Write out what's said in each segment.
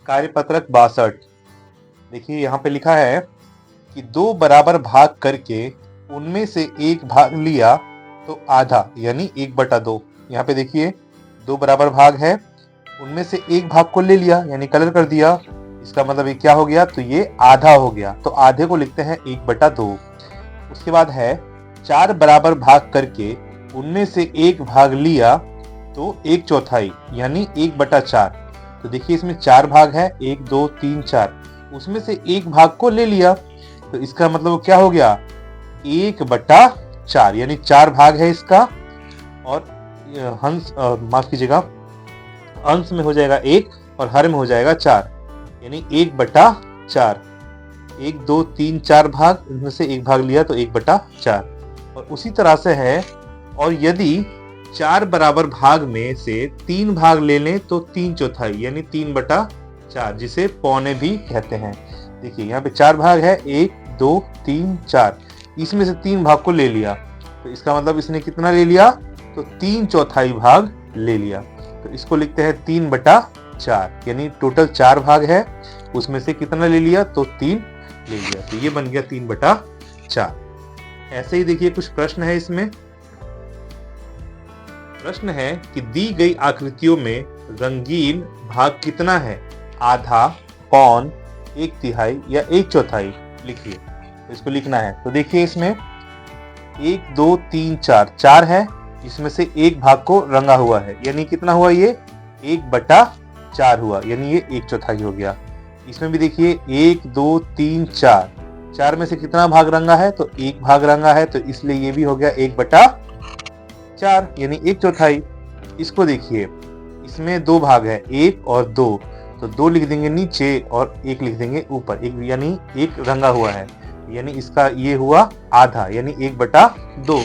कार्यपत्रक 62। देखिए यहाँ पे लिखा है कि दो बराबर भाग करके उनमें से एक भाग लिया तो आधा यानी 1/2। यहाँ पे देखिए दो बराबर भाग है, उनमें से एक भाग को ले लिया यानी कलर कर दिया। इसका मतलब ये क्या हो गया, तो ये आधा हो गया, तो आधे को लिखते हैं 1/2। उसके बाद है 4 बराबर भाग करके उनमें से एक भाग लिया तो 1/4 यानी 1/4। तो देखिए इसमें 4 भाग है, 1 2 3 4, उसमें से एक भाग को ले लिया तो इसका मतलब क्या हो गया, 1/4 यानी 4 भाग है इसका। और हंस माफ कीजिएगा, अंश में हो जाएगा 1 और हर में हो जाएगा 4 यानी 1/4। 1 2 3 4 भाग, इनमें से एक भाग लिया तो 1/4। और उसी तरह से है, और यदि 4 बराबर भाग में से 3 भाग ले लें तो 3/4 यानी 3/4, जिसे पौने भी कहते हैं। देखिए यहाँ पे 4 भाग है, 1 2 3 4, इसमें से 3 भाग को ले लिया तो इसका मतलब इसने कितना ले लिया, तो 3/4 भाग ले लिया। तो इसको लिखते हैं 3/4 यानी टोटल 4 भाग है, उसमें से कितना ले लिया, तो 3 ले लिया, तो ये बन गया 3/4। ऐसे ही देखिए कुछ प्रश्न है इसमें। प्रश्न है कि दी गई आकृतियों में रंगीन भाग कितना है, आधा, पौन, 1/3 या 1/4, लिखिए। तो इसको लिखना है, तो देखिए इसमें 1 2 3 4 4 है, इसमें से एक भाग को रंगा हुआ है यानी कितना हुआ, ये 1/4 हुआ यानी ये 1/4 हो गया। इसमें भी देखिए 1 2 3 4, 4 में से कितना भाग रंगा है, तो एक भाग रंगा है, तो इसलिए ये भी हो गया 1/4 यानी 1/4। इसको देखिए, इसमें 2 भाग है, 1 और 2, तो 2 लिख देंगे नीचे और 1 लिख देंगे ऊपर, एक यानी एक रंगा हुआ है यानी इसका ये हुआ आधा यानी 1/2।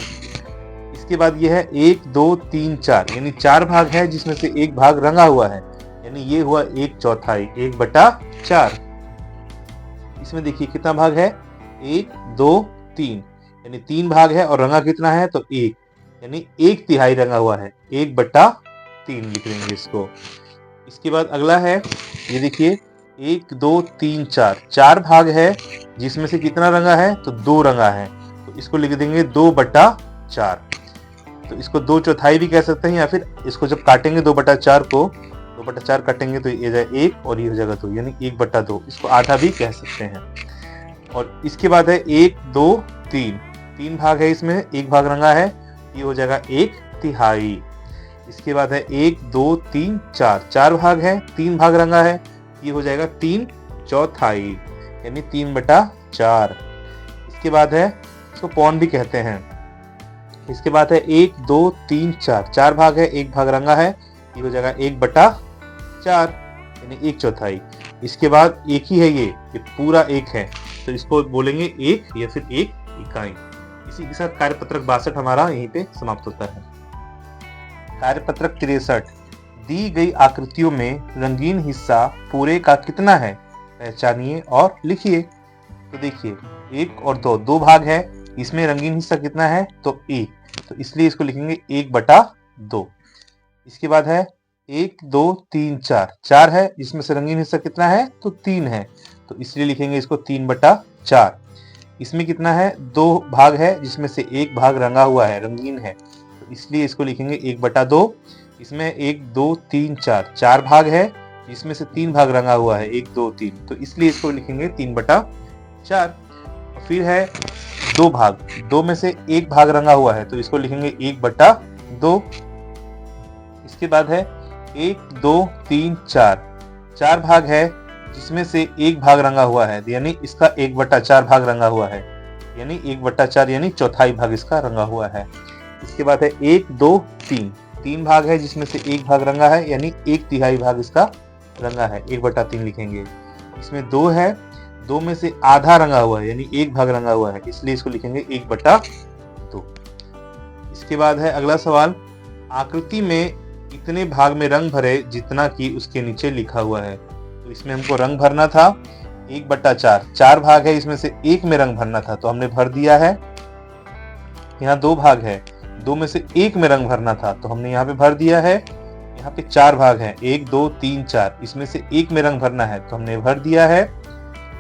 इसके बाद ये है 1 2 3 4 यानी 4 भाग है, जिसमें से एक भाग रंगा हुआ है यानी ये हुआ 1/4 1/4। इसमें देखिए कितना भाग है, 1 2 3 यानी 3 भाग है और रंगा कितना है, तो 1 यानी 1/3 रंगा हुआ है, 1/3 लिख देंगे इसको। इसके बाद अगला है, ये देखिए 1 2 3 4, 4 भाग है, जिसमें से कितना रंगा है, तो 2 रंगा है, तो इसको लिख देंगे 2/4। तो इसको 2/4 भी कह सकते हैं, या फिर इसको जब काटेंगे 2/4 को, 2/4 काटेंगे तो ये जाए 1 और ये हो जाएगा 2 यानी 1/2, इसको आधा भी कह सकते हैं। और इसके बाद है 1 2 3, 3 भाग है, इसमें एक भाग रंगा है, ये हो जाएगा 1/3। इसके बाद है 1 2 3 4, 4 भाग है, 3 भाग रंगा है, ये हो जाएगा 3/4 यानी 3/4। इसके बाद है, इसको पौन भी कहते हैं। इसके बाद है 1 2 3 4, 4 भाग है, एक भाग रंगा है, ये हो जाएगा 1/4 यानी 1/4। इसके बाद एक ही है, ये पूरा एक है, तो इसको बोलेंगे 1 या फिर 1 इकाई। इसी के साथ कार्यपत्रक 62 हमारा यहीं पे समाप्त होता है। कार्यपत्रक 63, दी गई आकृतियों में रंगीन हिस्सा पूरे का कितना है, पहचानिए और लिखिए। तो देखिए 1 और 2, 2 भाग है, इसमें रंगीन हिस्सा कितना है, तो 1, तो इसलिए इसको लिखेंगे 1/2। इसके बाद है 1 2 3 4, 4 है, इसमें से रंगीन हिस्सा कितना है, तो 3 है, तो इसलिए लिखेंगे इसको 3/4। इसमें कितना है, 2 भाग है, जिसमें से एक भाग रंगा हुआ है, रंगीन है, तो इसलिए इसको लिखेंगे 1/2। इसमें 1 2 3 4, 4 भाग है, जिसमें से 3 भाग रंगा हुआ है, 1 2 3, तो इसलिए इसको लिखेंगे 3/4। फिर है 2 भाग, 2 में से एक भाग रंगा हुआ है, तो इसको लिखेंगे 1/2। इसके बाद है 1 2 3 4, 4 भाग है, जिसमें से एक भाग रंगा हुआ है, यानी इसका 1/4 भाग रंगा हुआ है, यानी 1/4 यानी चौथाई भाग इसका रंगा हुआ है। इसके बाद है 1 2 3, 3 भाग है, जिसमें से एक भाग रंगा है, यानी 1/3 भाग इसका रंगा है, 1/3 लिखेंगे। इसमें 2 है, 2 में से आधा रंगा हुआ है, यानी एक भाग रंगा हुआ है, इसलिए इसको लिखेंगे 1/2। इसके बाद है अगला सवाल, आकृति में इतने भाग में रंग भरे जितना कि उसके नीचे लिखा हुआ है। तो इसमें हमको रंग भरना था 1/4, 4 भाग है, इसमें से एक में रंग भरना था, तो हमने भर दिया है। यहाँ 2 भाग है, 2 में से एक में रंग भरना था, तो हमने यहाँ पे भर दिया है। यहाँ पे 4 भाग हैं, 1 2 3 4, इसमें से एक में रंग भरना है तो हमने भर दिया है।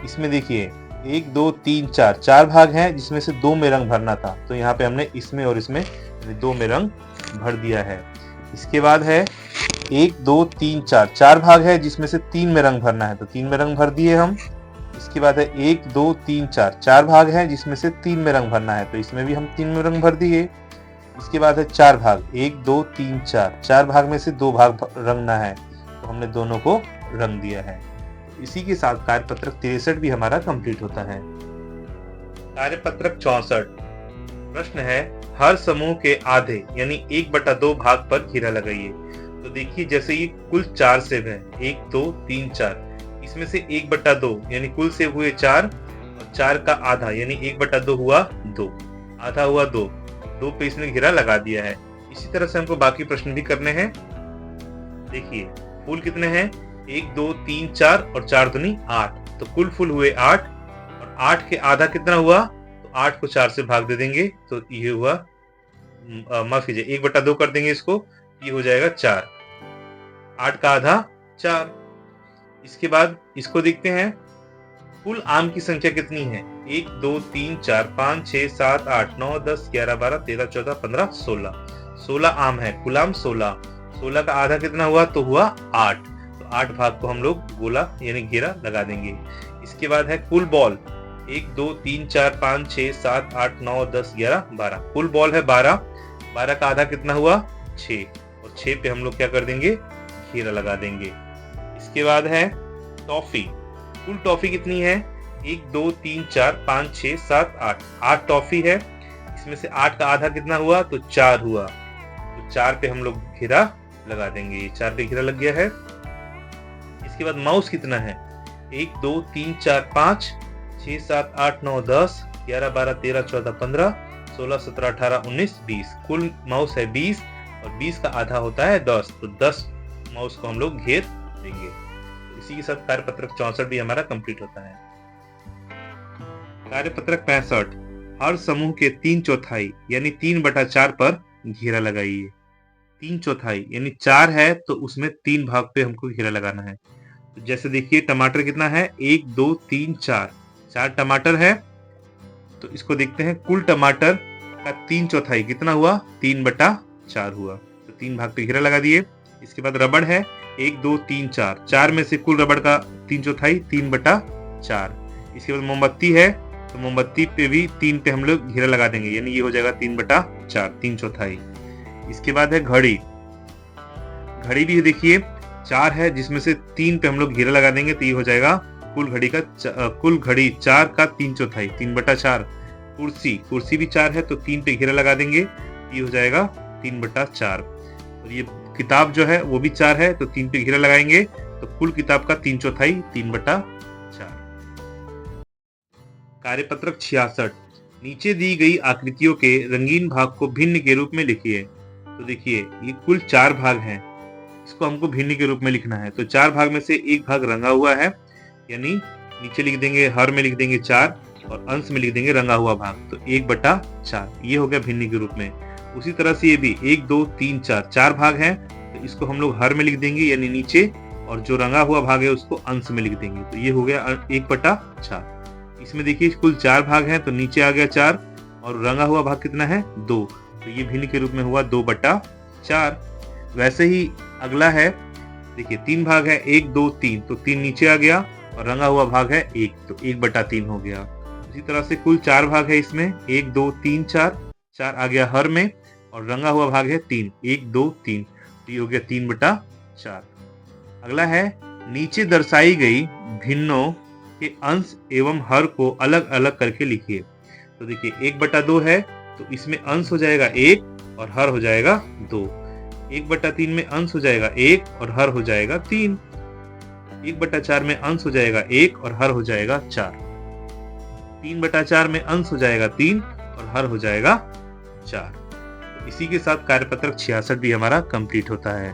इसमें देखिए 1 2 3 4, 4 भाग हैं जिसमें से 2 में रंग भरना था, तो यहाँ पे हमने इसमें और इसमें 2 में रंग भर दिया है। इसके बाद है 1 2 3 4, 4 भाग है जिसमें से 3 में रंग भरना है, तो 3 में रंग भर दिए हम। इसके बाद है 1 2 3 4, 4 भाग है जिसमें से 3 में रंग भरना है, तो इसमें भी हम 3 में रंग भर दिए। इसके बाद है 4 भाग, 1 2 3 4, 4 भाग में से 2 भाग रंगना है, तो हमने दोनों को रंग दिया है। इसी के साथ कार्यपत्रक 63 भी हमारा कंप्लीट होता है। कार्यपत्रक 64 प्रश्न है, हर समूह के आधे यानी 1/2 भाग पर घेरा लगाइए। तो देखिए जैसे ये कुल 4 सेब है, 1 2 3 4, इसमें से 1/2 यानी कुल सेब हुए 4 और 4 का आधा यानी 1/2 हुआ 2, आधा हुआ 2 पे इसने घेरा लगा दिया है। इसी तरह से हमको बाकी प्रश्न भी करने हैं। देखिए फूल कितने हैं, 1 2 3 4 और 4 दूनी 8, तो कुल फूल हुए 8 और 8 के आधा कितना हुआ, तो 8 को 4 से भाग दे देंगे, तो ये हुआ माफ कीजिए 1/2 कर देंगे इसको, ये हो जाएगा 4, 8 का आधा 4। इसके बाद इसको देखते हैं, कुल आम की संख्या कितनी है, 1 2 3 4 5 6 7 8 9 10 11 12 13 14 15 16, 16 आम है, कुल आम 16, 16 का आधा कितना हुआ, तो हुआ 8, तो 8 भाग को हम लोग गोला यानी घेरा लगा देंगे। इसके बाद है कुल बॉल, 1 2 3 4 5 6 7 8 9 10 11 12, कुल बॉल है 12, 12 का आधा कितना हुआ 6, और 6 पे हम लोग क्या कर देंगे, घेरा लगा देंगे। इसके बाद है टॉफी, कुल टॉफी कितनी है, 1 2 3 4 5 6 7 8, 8 टॉफी है, इसमें से 8 का आधा कितना हुआ, तो 4 हुआ, तो 4 पे हम लोग घेरा लगा देंगे, ये 4 पे घेरा लग गया है। इसके बाद माउस कितना है, 1 2 3 4 5 6 7 8 9 10 11 12 13 14 15 16 17 18 19 20, कुल माउस है 20 और 20 का आधा होता है 10, तो 10 माउस को हम लोग घेर देंगे। इसी के साथ कार्यपत्रक 64 भी हमारा कंप्लीट होता है। कार्यपत्रक 65 हर समूह के 3/4 यानी 3/4 पर घेरा लगाइए। 3/4 यानी 4 है तो उसमें 3 भाग पे हमको घेरा लगाना है। तो जैसे देखिए टमाटर कितना है, 1 2 3 4, 4 टमाटर है, तो इसको देखते हैं, कुल टमाटर का 3/4 कितना हुआ, 3/4 हुआ, तो 3 भाग पे घेरा लगा दिए। इसके बाद रबड़ है, 1 2 3 4, 4 में से कुल रबड़ का 3/4 3/4। इसके बाद मोमबत्ती है, तो मोमबत्ती पे भी 3 पे हम लोग घेरा लगा देंगे, यानी ये हो जाएगा 3/4, 3/4। इसके बाद है घड़ी, घड़ी भी देखिए 4 है जिसमें से 3 पे हम लोग घेरा लगा देंगे, तो ये हो जाएगा कुल घड़ी 4 का 3/4, 3/4। कुर्सी भी 4 है तो 3 पे घेरा लगा देंगे, ये हो जाएगा 3/4। और ये किताब जो है वो भी 4 है तो 3 पे घेरा लगाएंगे, तो कुल किताब का 3/4, 3/4। कार्यपत्रक 66 नीचे दी गई आकृतियों के रंगीन भाग को भिन्न के रूप में लिखिए। तो देखिए ये कुल 4 भाग हैं, इसको हमको भिन्न के रूप में लिखना है। तो 4 भाग में से एक भाग रंगा हुआ है, यानी नीचे लिख देंगे, हर में लिख देंगे 4 और अंश में लिख देंगे रंगा हुआ भाग, तो 1/4, ये हो गया भिन्न के रूप में। उसी तरह से ये भी 1 2 3 4, 4 भाग हैं, तो इसको हम लोग हर में लिख देंगे यानी नीचे, और जो रंगा हुआ भाग है उसको अंश में लिख देंगे, तो ये हो गया 1/4। इसमें देखिए कुल 4 भाग हैं, तो नीचे आ गया 4 और रंगा हुआ भाग कितना है 2, तो ये भिन्न के रूप में हुआ 2/4। वैसे ही अगला है, देखिए 3 भाग है, 1 2 3, तो 3 नीचे आ गया और रंगा हुआ भाग है 1, तो 1/3 हो गया। इसी तरह से कुल 4 भाग है इसमें, 1 2 3 4, 4 आ गया हर में और रंगा हुआ भाग है 3, 1 2 3, तो ये हो गया 3/4। अगला है, नीचे दर्शाई गई भिन्नों के अंश एवं हर को अलग अलग करके लिखिए। तो देखिए 1/2 है तो इसमें अंश हो जाएगा 1 और हर हो जाएगा 2। 1/3 में अंश हो जाएगा 1 और हर हो जाएगा 3। 1/4 में अंश हो जाएगा 1 और हर हो जाएगा 4। 3/4 में अंश हो जाएगा 3 और हर हो जाएगा 4। इसी के साथ कार्यपत्रक 66 भी हमारा कंप्लीट होता है।